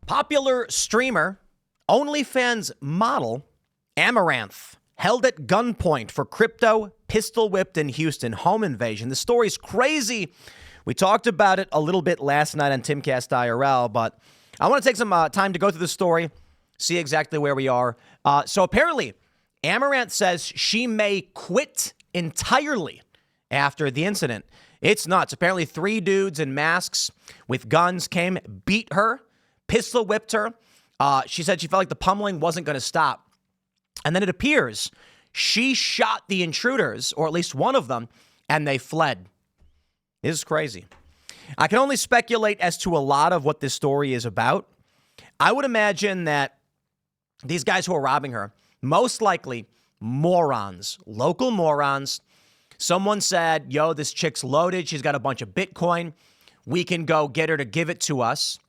Popular streamer, OnlyFans model, Amouranth, held at gunpoint for crypto, pistol whipped in Houston, home invasion. The story's crazy. We talked about it a little bit last night on Timcast IRL, but I want to take some time to go through the story, see exactly where we are. So apparently, Amouranth says she may quit entirely after the incident. It's nuts. Apparently, 3 dudes in masks with guns came, beat her, pistol whipped her. She said she felt like the pummeling wasn't going to stop. And then it appears she shot the intruders, or at least one of them, and they fled. This is crazy. I can only speculate as to a lot of what this story is about. I would imagine that these guys who are robbing her, most likely morons, local morons. Someone said, yo, this chick's loaded. She's got a bunch of Bitcoin. We can go get her to give it to us.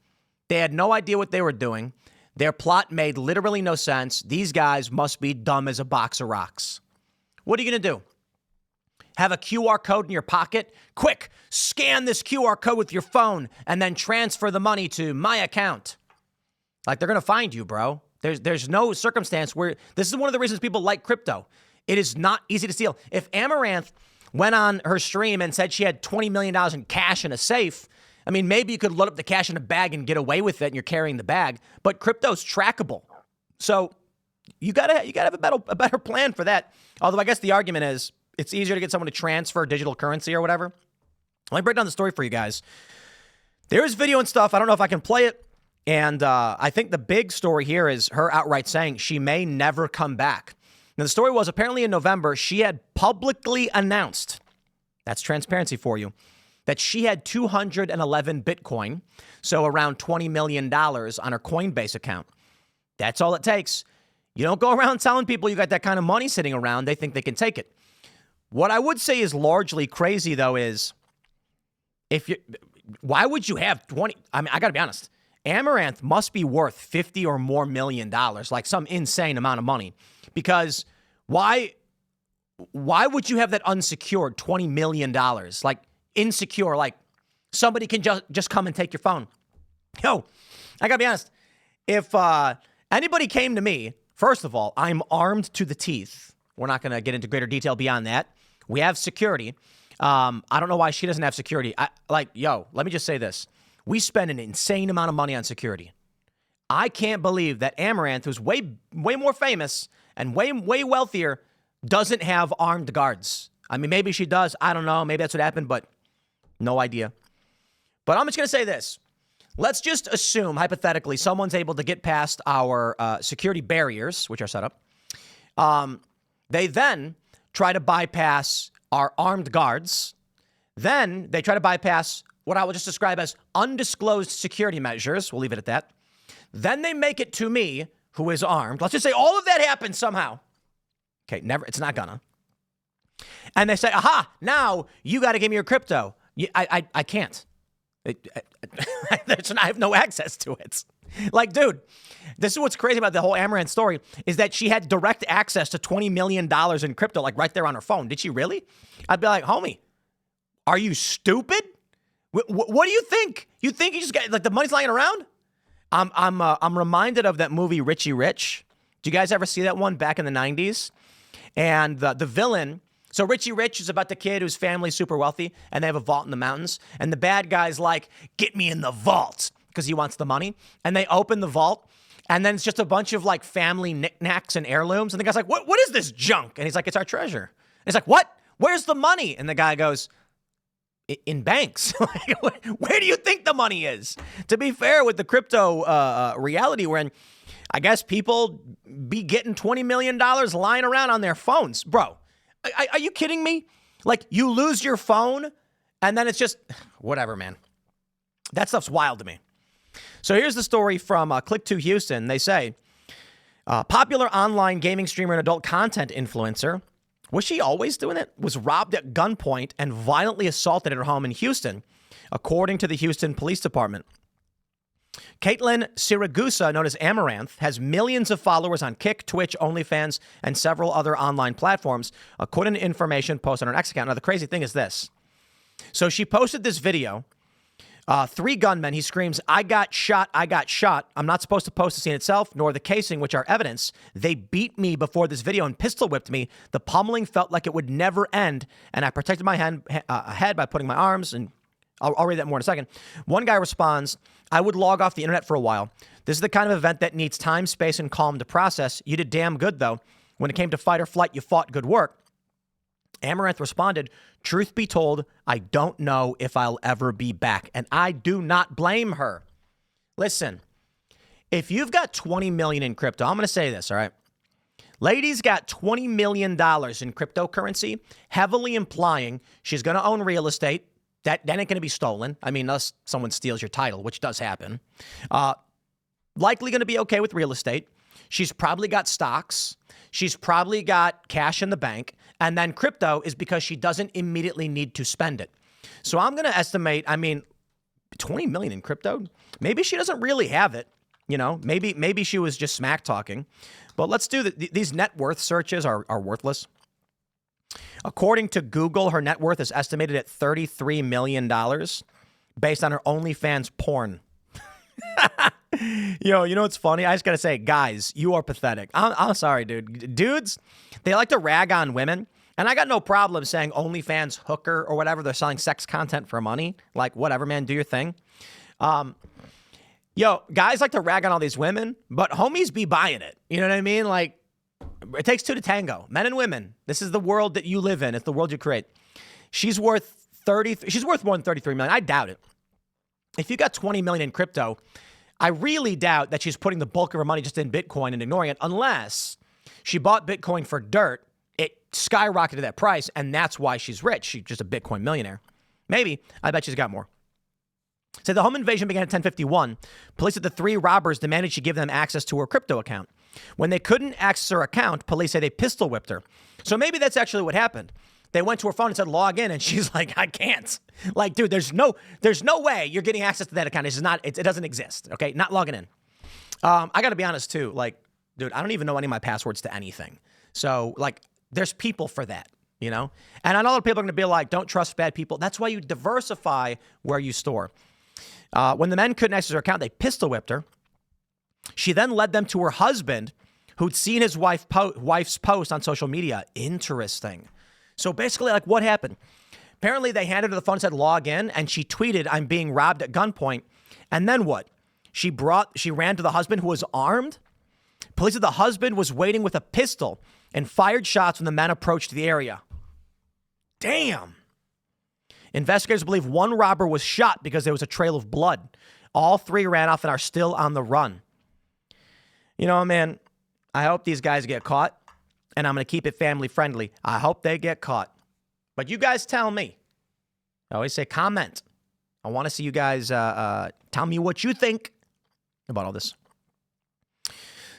They had no idea what they were doing. Their plot made literally no sense. These guys must be dumb as a box of rocks. What are you going to do? Have a QR code in your pocket? Quick, scan this QR code with your phone and then transfer the money to my account. Like, they're going to find you, bro. There's no circumstance where this is one of the reasons people like crypto. It is not easy to steal. If Amouranth went on her stream and said she had $20 million in cash in a safe, I mean, maybe you could load up the cash in a bag and get away with it and you're carrying the bag, but crypto's trackable. So you gotta have a better plan for that. Although I guess the argument is it's easier to get someone to transfer digital currency or whatever. Let me break down the story for you guys. There is video and stuff. I don't know if I can play it. And I think the big story here is her outright saying she may never come back. Now, the story was apparently in November, she had publicly announced, that's transparency for you, that she had 211 Bitcoin, so around $20 million on her Coinbase account. That's all it takes. You don't go around telling people you got that kind of money sitting around. They think they can take it. What I would say is largely crazy, though, is why would you have 20? I mean, I got to be honest. Amouranth must be worth $50 or more million, like some insane amount of money. Because why would you have that unsecured $20 million? Like, insecure, like somebody can just come and take your phone. Yo, I gotta be honest. If anybody came to me, first of all, I'm armed to the teeth. We're not gonna get into greater detail beyond that. We have security. I don't know why she doesn't have security. Let me just say this. We spend an insane amount of money on security. I can't believe that Amouranth, who's way more famous and way wealthier, doesn't have armed guards. I mean, maybe she does. I don't know. Maybe that's what happened, but no idea. But I'm just going to say this. Let's just assume, hypothetically, someone's able to get past our security barriers, which are set up. They then try to bypass our armed guards. Then they try to bypass what I will just describe as undisclosed security measures. We'll leave it at that. Then they make it to me, who is armed. Let's just say all of that happened somehow. Okay, never. It's not gonna. And they say, aha, now you got to give me your crypto. I can't. I have no access to it. Like, dude, this is what's crazy about the whole Amouranth story is that she had direct access to $20 million in crypto, like right there on her phone. Did she really? I'd be like, homie, are you stupid? What do you think? You think you just got, like, the money's lying around? I'm reminded of that movie Richie Rich. Do you guys ever see that one back in the 90s? And the villain, so Richie Rich is about the kid whose family's super wealthy and they have a vault in the mountains. And the bad guy's like, get me in the vault because he wants the money. And they open the vault and then it's just a bunch of like family knickknacks and heirlooms. And the guy's like, what is this junk? And he's like, it's our treasure. And he's like, what? Where's the money? And the guy goes, in banks. Where do you think the money is? To be fair with the crypto reality we're in, I guess people be getting $20 million lying around on their phones. Bro, are you kidding me? Like, you lose your phone and then it's just, whatever, man. That stuff's wild to me. So here's the story from Click2 Houston. They say, popular online gaming streamer and adult content influencer, was she always doing it? Was robbed at gunpoint and violently assaulted at her home in Houston, according to the Houston Police Department. Caitlin Siragusa, known as Amouranth, has millions of followers on Kick, Twitch, OnlyFans, and several other online platforms, according to information posted on her X account. Now, the crazy thing is this. So she posted this video Three gunmen, he screams, I got shot, I got shot. I'm not supposed to post the scene itself, nor the casing, which are evidence. They beat me before this video and pistol whipped me. The pummeling felt like it would never end, and I protected my head by putting my arms, and I'll read that more in a second. One guy responds, I would log off the internet for a while. This is the kind of event that needs time, space, and calm to process. You did damn good, though. When it came to fight or flight, you fought good work. Amouranth responded, truth be told, I don't know if I'll ever be back. And I do not blame her. Listen, if you've got $20 million in crypto, I'm going to say this, all right? Lady's got $20 million in cryptocurrency, heavily implying she's going to own real estate. That ain't going to be stolen. I mean, unless someone steals your title, which does happen. Likely going to be okay with real estate. She's probably got stocks. She's probably got cash in the bank. And then crypto is because she doesn't immediately need to spend it. So I'm going to estimate, 20 million in crypto. Maybe she doesn't really have it. Maybe she was just smack talking. But let's do these net worth searches are worthless. According to Google, her net worth is estimated at $33 million based on her OnlyFans porn. You know what's funny? I just got to say, guys, you are pathetic. I'm sorry, dude. Dudes, they like to rag on women. And I got no problem saying OnlyFans hooker or whatever. They're selling sex content for money. Like, whatever, man, do your thing. Guys like to rag on all these women, but homies be buying it. You know what I mean? Like, it takes two to tango. Men and women. This is the world that you live in. It's the world you create. She's worth more than $33 million. I doubt it. If you got 20 million in crypto, I really doubt that she's putting the bulk of her money just in Bitcoin and ignoring it, unless she bought Bitcoin for dirt. It skyrocketed that price, and that's why she's rich. She's just a Bitcoin millionaire. Maybe. I bet she's got more. So the home invasion began at 10:51. Police said the three robbers demanded she give them access to her crypto account. When they couldn't access her account, police say they pistol whipped her. So maybe that's actually what happened. They went to her phone and said, log in. And she's like, I can't. Like, dude, there's no way you're getting access to that account. It doesn't exist. Okay. Not logging in. I got to be honest too. Like, dude, I don't even know any of my passwords to anything. So like, there's people for that, And I know that people are going to be like, don't trust bad people. That's why you diversify where you store. When the men couldn't access her account, they pistol whipped her. She then led them to her husband, who'd seen his wife's post on social media. Interesting. So basically, like, what happened? Apparently, they handed her the phone and said, log in, and she tweeted, I'm being robbed at gunpoint. And then what? She ran to the husband, who was armed. Police said the husband was waiting with a pistol and fired shots when the men approached the area. Damn. Investigators believe one robber was shot because there was a trail of blood. All three ran off and are still on the run. Man, I hope these guys get caught. And I'm going to keep it family friendly. I hope they get caught. But you guys tell me. I always say comment. I want to see you guys tell me what you think about all this.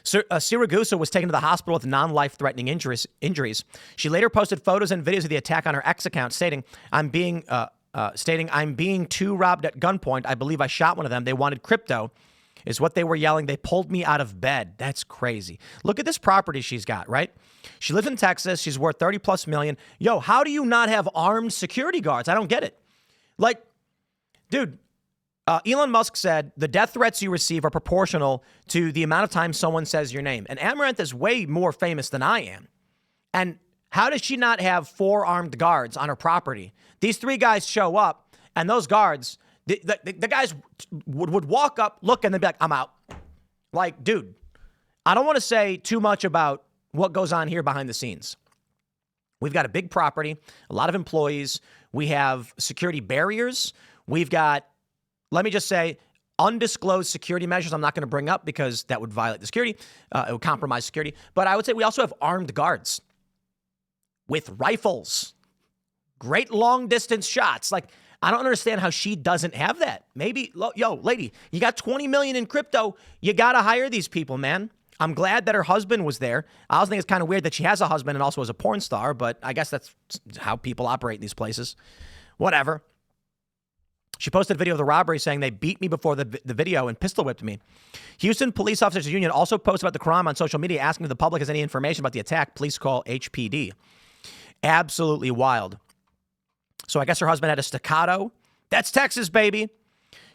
Siragusa was taken to the hospital with non-life-threatening injuries. She later posted photos and videos of the attack on her ex account, stating, I'm being too robbed at gunpoint. I believe I shot one of them. They wanted crypto, is what they were yelling. They pulled me out of bed. That's crazy. Look at this property she's got, right? She lives in Texas. She's worth 30 plus million. Yo, how do you not have armed security guards? I don't get it. Like, dude, Elon Musk said the death threats you receive are proportional to the amount of time someone says your name. And Amouranth is way more famous than I am. And how does she not have 4 armed guards on her property? These 3 guys show up, and those guards, the guys would walk up, look, and they'd be like, I'm out. Like, dude, I don't want to say too much about what goes on here behind the scenes. We've got a big property, a lot of employees. We have security barriers. We've got, let me just say, undisclosed security measures I'm not going to bring up because that would violate the security. It would compromise security. But I would say we also have armed guards with rifles, great long distance shots. Like, I don't understand how she doesn't have that. Maybe, yo, lady, you got 20 million in crypto. You got to hire these people, man. I'm glad that her husband was there. I also think it's kind of weird that she has a husband and also is a porn star, but I guess that's how people operate in these places. Whatever. She posted a video of the robbery saying they beat me before the video and pistol whipped me. Houston Police Officers Union also posted about the crime on social media, asking if the public has any information about the attack. Please call HPD. Absolutely wild. So I guess her husband had a staccato. That's Texas, baby.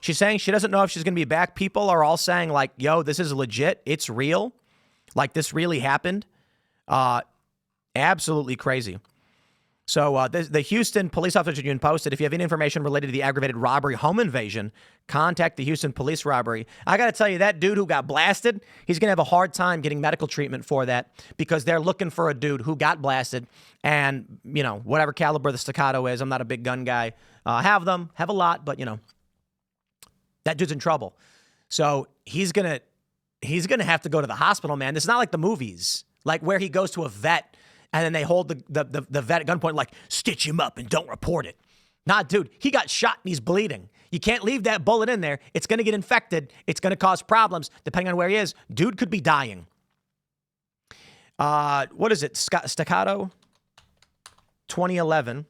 She's saying she doesn't know if she's going to be back. People are all saying like, yo, this is legit. It's real. Like this really happened. Absolutely crazy. So the Houston Police Officer Union posted, if you have any information related to the aggravated robbery home invasion, contact the Houston Police Robbery. I got to tell you, that dude who got blasted, he's going to have a hard time getting medical treatment for that because they're looking for a dude who got blasted and, you know, whatever caliber the staccato is. I'm not a big gun guy. Have a lot, but, you know, that dude's in trouble. So he's going to have to go to the hospital, man. This is not like the movies, like where he goes to a vet and then they hold the vet at gunpoint, like, stitch him up and don't report it. Nah, dude, he got shot and he's bleeding. You can't leave that bullet in there. It's going to get infected. It's going to cause problems depending on where he is. Dude could be dying. What is it? Staccato 2011.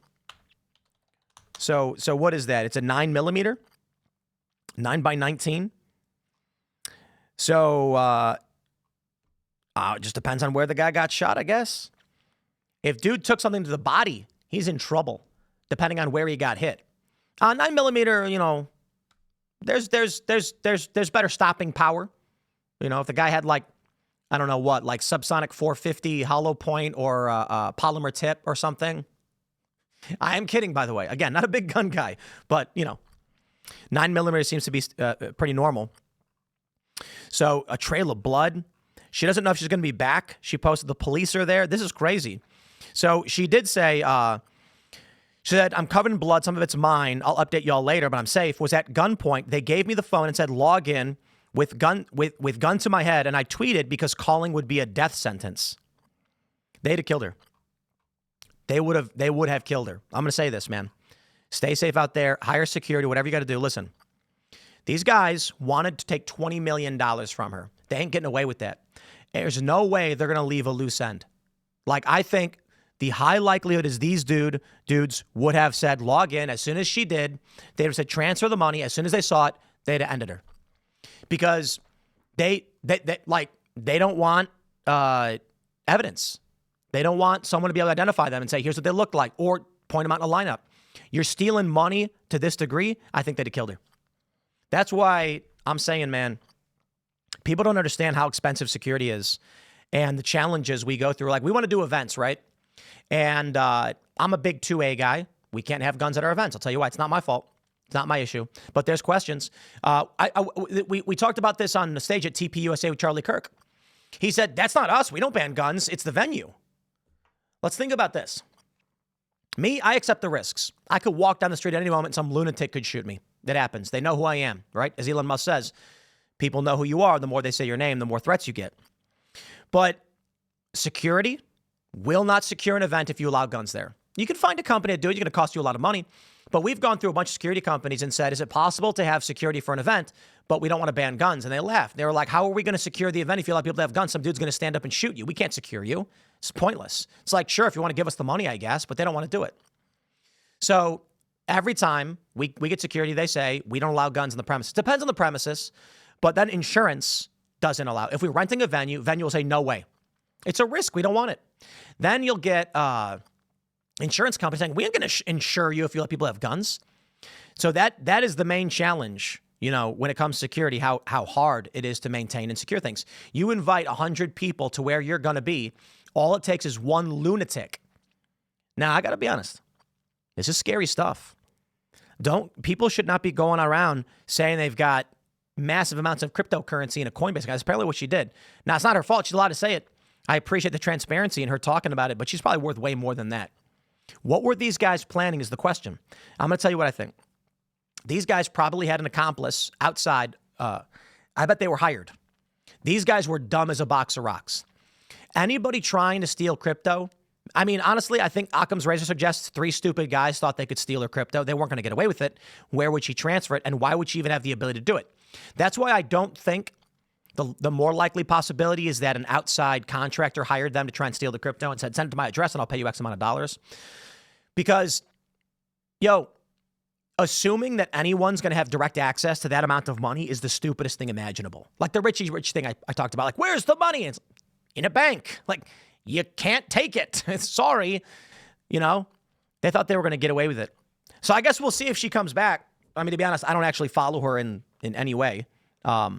So what is that? It's a 9mm, 9x19. So it just depends on where the guy got shot, I guess. If dude took something to the body, he's in trouble, depending on where he got hit. 9mm, you know, there's better stopping power. You know, if the guy had like, I don't know what, like subsonic 450 hollow point or a polymer tip or something. I am kidding, by the way. Again, not a big gun guy, but you know, 9mm seems to be pretty normal. So a trail of blood. She doesn't know if she's going to be back. She posted the police are there. This is crazy. So she did say, she said, I'm covered in blood. Some of it's mine. I'll update y'all later, but I'm safe. Was at gunpoint. They gave me the phone and said, log in with gun to my head. And I tweeted because calling would be a death sentence. They'd have killed her. They would have killed her. I'm going to say this, man. Stay safe out there. Hire security, whatever you got to do. Listen, these guys wanted to take $20 million from her. They ain't getting away with that. There's no way they're going to leave a loose end. Like, I think the high likelihood is these dudes would have said, log in. As soon as she did, they would have said, transfer the money. As soon as they saw it, they'd have ended her. Because they don't want evidence. They don't want someone to be able to identify them and say, here's what they look like, or point them out in a lineup. You're stealing money to this degree, I think they'd have killed her. That's why I'm saying, man, people don't understand how expensive security is and the challenges we go through. Like, we want to do events, right? And I'm a big 2A guy. We can't have guns at our events. I'll tell you why. It's not my fault. It's not my issue. But there's questions. We talked about this on the stage at TPUSA with Charlie Kirk. He said, that's not us. We don't ban guns. It's the venue. Let's think about this. Me, I accept the risks. I could walk down the street at any moment and some lunatic could shoot me. That happens. They know who I am, right? As Elon Musk says, people know who you are. The more they say your name, the more threats you get. But security will not secure an event if you allow guns there. You can find a company to do it. It's going to cost you a lot of money. But we've gone through a bunch of security companies and said, is it possible to have security for an event, but we don't want to ban guns? And they laughed. They were like, how are we going to secure the event if you allow people to have guns? Some dude's going to stand up and shoot you. We can't secure you. It's pointless. It's like, sure, if you want to give us the money, I guess, but they don't want to do it. So every time we get security, they say, we don't allow guns on the premises. Depends on the premises, but then insurance doesn't allow. If we're renting a venue will say, no way. It's a risk. We don't want it. Then you'll get insurance companies saying, we ain't going to insure you if you let people have guns. So that is the main challenge, you know, when it comes to security, how hard it is to maintain and secure things. You invite 100 people to where you're going to be. All it takes is one lunatic. Now, I got to be honest. This is scary stuff. People should not be going around saying they've got massive amounts of cryptocurrency in a Coinbase. That's apparently what she did. Now, it's not her fault. She's allowed to say it. I appreciate the transparency in her talking about it, but she's probably worth way more than that. What were these guys planning is the question. I'm going to tell you what I think. These guys probably had an accomplice outside. I bet they were hired. These guys were dumb as a box of rocks. Anybody trying to steal crypto, I mean, honestly, I think Occam's razor suggests 3 stupid guys thought they could steal her crypto. They weren't going to get away with it. Where would she transfer it? And why would she even have the ability to do it? That's why I don't think the more likely possibility is that an outside contractor hired them to try and steal the crypto and said, send it to my address and I'll pay you X amount of dollars. Because, assuming that anyone's going to have direct access to that amount of money is the stupidest thing imaginable. Like the Richie Rich thing I talked about. Like, where's the money? It's in a bank. Like, you can't take it. Sorry. They thought they were going to get away with it. So I guess we'll see if she comes back. I mean, to be honest, I don't actually follow her in any way. I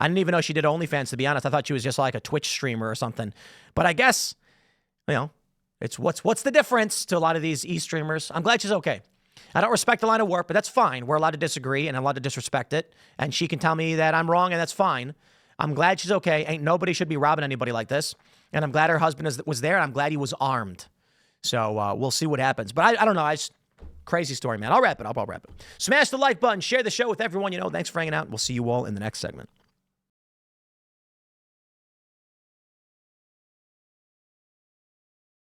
didn't even know she did OnlyFans, to be honest. I thought she was just like a Twitch streamer or something. But I guess, it's what's the difference to a lot of these e-streamers? I'm glad she's okay. I don't respect the line of work, but that's fine. We're allowed to disagree, and I'm allowed to disrespect it. And she can tell me that I'm wrong, and that's fine. I'm glad she's okay. Ain't nobody should be robbing anybody like this. And I'm glad her husband was there, and I'm glad he was armed. So we'll see what happens. But I don't know. Crazy story, man. I'll wrap it up. Smash the like button. Share the show with everyone you know. Thanks for hanging out. We'll see you all in the next segment.